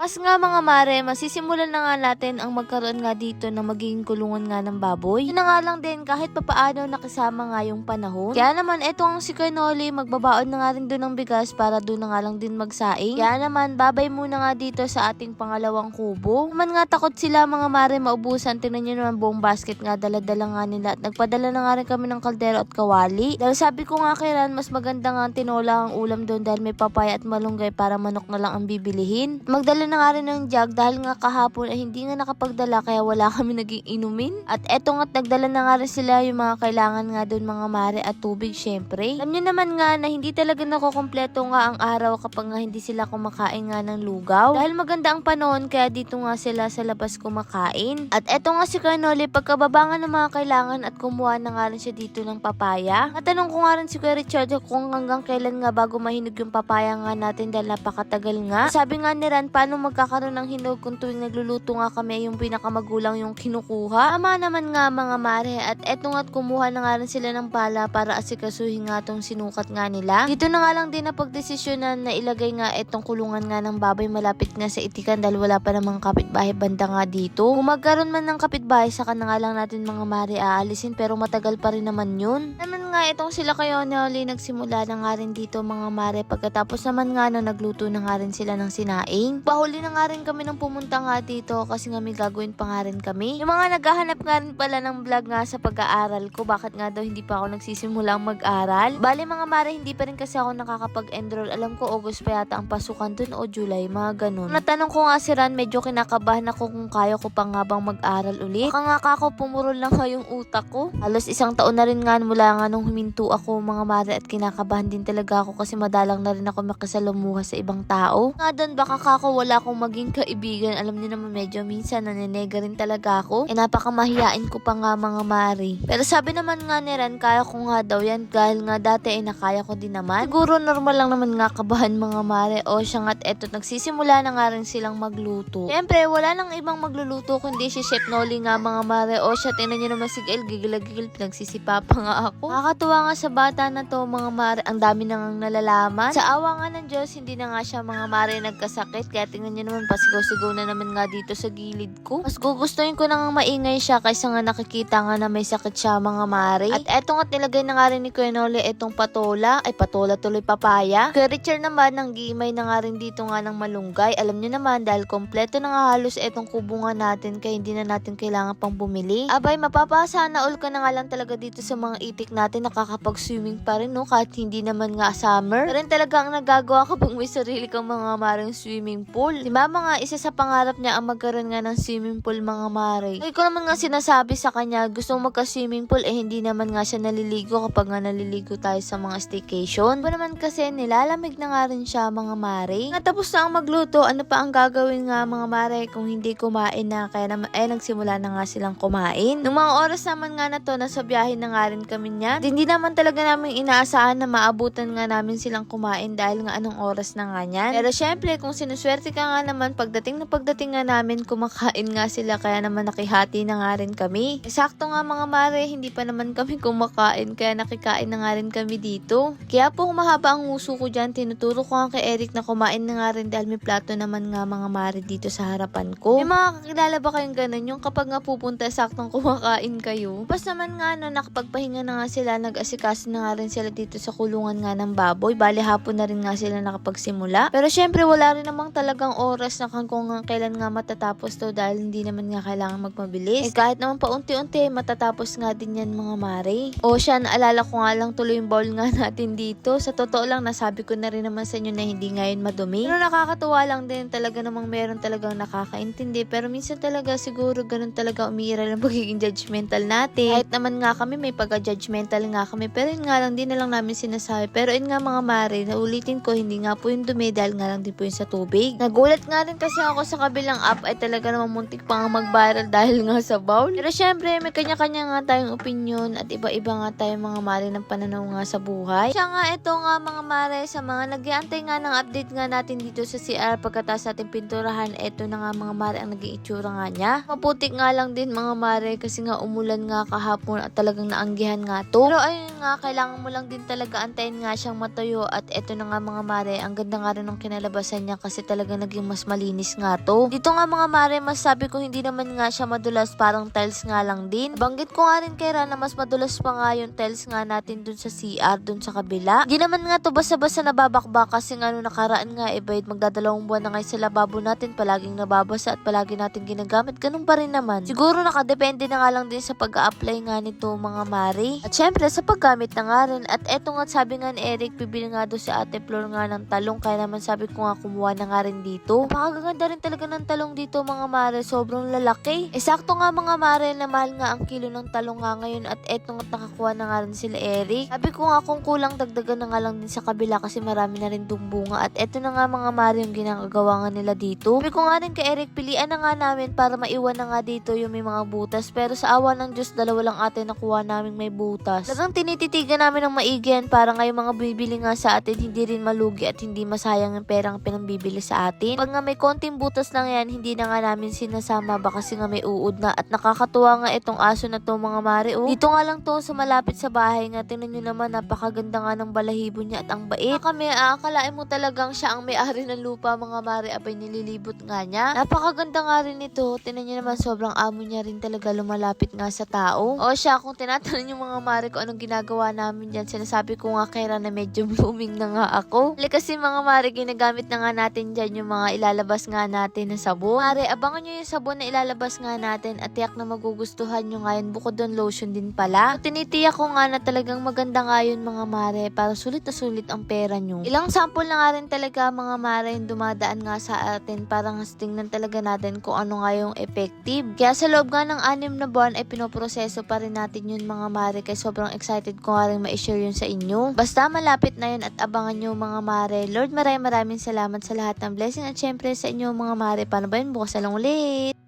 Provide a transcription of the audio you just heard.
Mas nga mga mare, masisimulan na nga natin ang magkaroon nga dito ng magiging kulungan nga ng baboy. Yun na nga lang din kahit papaano nakisama nga yung panahon. Kaya naman eto ang si Canoli, magbabaon na nga rin doon ng bigas para doon na nga lang din magsaing. Kaya naman babay muna nga dito sa ating pangalawang kubo. Naman nga takot sila mga mare maubusan. Tingnan nyo naman buong basket nga dala-dala nga nila. At nagpadala na nga rin kami ng kaldero at kawali. Dahil sabi ko nga kay Ran, mas maganda nga tinola ang ulam doon dahil may papaya at malunggay para manok na lang ang bibilihin. Magdala na nga rin ng jug dahil nga kahapon ay hindi nga nakapagdala kaya wala kami naging inumin. At eto nga't nagdala na nga rin sila yung mga kailangan nga doon mga mare at tubig syempre. Alam nyo naman nga na hindi talaga nakukompleto nga ang araw kapag nga hindi sila kumakain nga ng lugaw. Dahil maganda ang panahon kaya dito nga sila sa labas kumakain. At eto nga si Canoli pagkababa nga ng mga kailangan at kumuha na nga rin siya dito ng papaya. Natanong ko nga rin si Kuya Richard kung hanggang kailan nga bago mahinog yung papaya nga natin dahil napakatagal nga. Sabi nga ni Ran paano magkakaroon ng hinog kung tuwing nagluluto nga kami yung pinakamagulang yung kinukuha. Tama naman nga mga mare at eto nga't kumuha na nga rin sila ng pala para asikasuhin nga tong sinukat nga nila. Dito na nga lang din na pagdesisyonan na ilagay nga etong kulungan nga ng baboy malapit nga sa itikan dahil wala pa namang kapitbahay banda nga dito. Kung magkaroon man ng kapitbahay saka na nga lang natin mga mare aalisin pero matagal pa rin naman yun. Naman nga itong sila kayo Neoli nagsimula na nga rin dito mga mare pagkatapos naman nga na nagluto na nga rin sila ng sinaing. Pahuli na nga rin kami nang pumunta nga dito kasi nga may gagawin pa nga rin kami. Yung mga naghahanap nga rin pala ng vlog nga sa pag-aaral ko bakit nga daw hindi pa ako nagsisimulang mag-aral. Bali mga mare hindi pa rin kasi ako nakakapag-enroll. Alam ko August pa yata ang pasukan dun o July mga ganun. Natanong ko nga si Ran medyo kinakabahan ako kung kaya ko pa nga bang mag-aral ulit. Baka nga kako pumurol lang nga yung utak ko. Halos isang taon na rin nga mula nga nung huminto ako mga mare at kinakabahan din talaga ako kasi madalang na rin ako makisalamuha sa ibang tao. Nga doon baka kako wala akong maging kaibigan. Alam niyo naman medyo minsan naninega rin talaga ako. Napakamahiyain ko pa nga mga mare. Pero sabi naman nga ni Ran kaya ko nga daw yan dahil nga dati ay nakaya ko din naman. Siguro normal lang naman nga kabahan mga mare. O siya nga't eto nagsisimula na nga rin silang magluto. Siyempre wala nang ibang magluluto kundi si Chef Noli nga mga mare. O siya tingnan niyo naman si Gail gigil-gigil pinagsisipa pa nga ako. Nakakatuwa nga sa bata na to mga mare. Ang dami na ngang nalalaman. Sa awa nga ng Diyos hindi na nga siya mga mare nagkasakit. Kaya tingnan niyo naman pasigaw-sigaw na naman nga dito sa gilid ko. Mas gugustuhin ko nang maingay siya kaysa nga nakikita nga na may sakit siya mga mare. At eto nga nilagay na nga rin ni Kuya Noli etong patola. Ay patola tuloy papaya. Kuya Richard naman nang giimay na nga rin dito nga ng malunggay. Alam niyo naman dahil kompleto na nga halos etong kubo nga natin kaya hindi na natin kailangan pang bumili. Abay mapapasana all ka na nga lang talaga dito sa mga itik natin nakakapag-swimming pa rin no kahit hindi naman nga summer. Pero rin talaga ang nagagawa kapag may sarili kang mga mareng swimming pool. Diba mga isa sa pangarap niya ang magkaroon nga ng swimming pool mga mare. Ay ko naman nga sinasabi sa kanya gusto magka-swimming pool hindi naman nga siya naliligo kapag nga naliligo tayo sa mga staycation. Ba naman kasi nilalamig na nga rin siya mga mare. Natapos na ang magluto ano pa ang gagawin nga mga mare kung hindi kumain na kaya naman nagsimula na nga silang kumain. Nung mga oras naman nga na to nasa biyahe na nga rin kami niya. Hindi naman talaga namin inaasahan na maabutan nga namin silang kumain dahil nga anong oras na nga niyan. Pero syempre kung sinuswerte ka nga naman pagdating nga namin kumakain nga sila kaya naman nakihati na nga rin kami. Sakto nga mga mare hindi pa naman kami kumakain kaya nakikain na nga rin kami dito. Kaya po mahaba ang uso ko dyan tinuturo ko nga kay Eric na kumain na nga rin dahil may plato naman nga mga mare dito sa harapan ko. May mga kakilala ba kayong ganun yung kapag nga pupunta saktong kumakain kayo? Pas naman nga no nakapagpahinga na nga sila nag-asikaso na nga rin sila dito sa kulungan nga ng baboy. Bali hapon na rin nga sila nakapagsimula. Pero syempre wala rin namang talagang oras na kung kailan nga matatapos to dahil hindi naman nga kailangan magmabilis. Kahit naman paunti-unti matatapos nga din yan mga mare. O siya naalala ko nga lang tuloy yung bowl nga natin dito. Sa totoo lang nasabi ko na rin naman sa inyo na hindi ngayon madumi. Pero nakakatuwa lang din talaga namang meron talagang nakakaintindi. Pero minsan talaga siguro ganun talaga umiiral ang pagiging judgmental natin. Kahit naman nga kami may pagka-judgmental nga kami. Pero yun nga lang din na lang namin sinasabi. Pero yun nga mga mare naulitin ko hindi nga po yung dumi dahil nga lang din po yung sa tubig. Nagulat nga rin kasi ako sa kabilang app ay talaga namang muntik pa nga mag-viral dahil nga sa bowl. Pero syempre may kanya-kanya nga tayong opinion at iba-iba nga tayong mga mare ng pananaw nga sa buhay. Siya nga ito nga mga mare sa mga nag-iantay nga ng update nga natin dito sa CR pagkatapos natin pinturahan eto na nga mga mare ang naging itsura nga niya. Maputik nga lang din mga mare kasi nga umulan nga kahapon at talagang naanggihan nga to. Pero ayun nga, kailangan mo lang din talaga antayin nga siyang matuyo at eto na nga mga mare, ang ganda nga rin ng kinalabasan niya kasi talaga naging mas malinis nga to. Dito nga mga mare, masabi ko hindi naman nga siya madulas, parang tiles nga lang din. Banggit ko nga rin kay Ran na mas madulas pa nga yung tiles nga natin dun sa CR, dun sa kabila. Hindi naman nga to basta-basta nababakbak kasi nga nung nakaraan nga, bayad magdadalawang buwan na nga sa lababo natin, palaging nababasa at palagi natin ginagamit, ganun pa rin naman. Siguro nakadepende na nga lang din sa pag-a-apply nga nito mga mare. At syempre sa paggamit na nga rin. At eto nga sabi nga ni Eric, bibili nga doon si Ate Flor nga ng talong, kaya naman sabi ko nga kumuha na nga rin dito. Napakaganda rin talaga ng talong dito mga mare, sobrang lalaki. Sakto nga mga mare na mahal nga ang kilo ng talong nga ngayon at eto nga nakakuha na nga rin sila Eric. Sabi ko nga kung kulang dagdagan na nga lang din sa kabila kasi marami na rin dong bunga at eto na nga mga mare yung ginagawa nga nila dito. Sabi ko nga rin kay Eric, pilian na nga namin para maiwan na nga dito yung may mga butas, pero sa awa ng Diyos dalawa lang ate nakuha namin may butas. Talagang tinititigan namin ng maigi para ngayong mga bibili nga sa atin hindi rin malugi at hindi masayang ang perang pinambibili sa atin. Pag nga may konting butas lang yan, hindi na nga namin sinasama ba kasi nga may uod na at nakakatuwa nga itong aso na to mga mare. Oh. Dito nga lang to sa malapit sa bahay nga, tingnan nyo naman napakaganda nga ng balahibo niya at ang bait. Kami aakalain mo talagang siya ang may-ari ng lupa mga mare, abay nililibot nga niya. Napakaganda nga rin ito, tingnan nyo naman sobrang amo niya rin talaga lumalapit nga sa tao. O siya, kung tinatanong yung mga mare ko anong ginagawa namin dyan, sinasabi ko nga kay Ran na medyo blooming na nga ako. Kasi mga mare, ginagamit na nga natin dyan yung mga ilalabas nga natin na sabon. Mare, abangan nyo yung sabon na ilalabas nga natin at tiyak na magugustuhan nyo nga yun. Bukod doon, lotion din pala. So, tinitiyak ko nga na talagang maganda nga yun mga mare para sulit na sulit ang pera nyo. Ilang sample na nga rin talaga mga mare yung dumadaan nga sa atin para nga tingnan talaga natin kung ano nga yung effective. Kaya sa loob nga ng 6 na buwan ay pinoproseso pa rin natin yun mga mare, kaya sobrang excited ko nga rin ma-share yun sa inyo. Basta malapit na yun at abangan nyo mga mare. Lord, maraming salamat sa lahat ng blessing at syempre sa inyo mga mare. Paano ba yun? Bukas na lang ulit.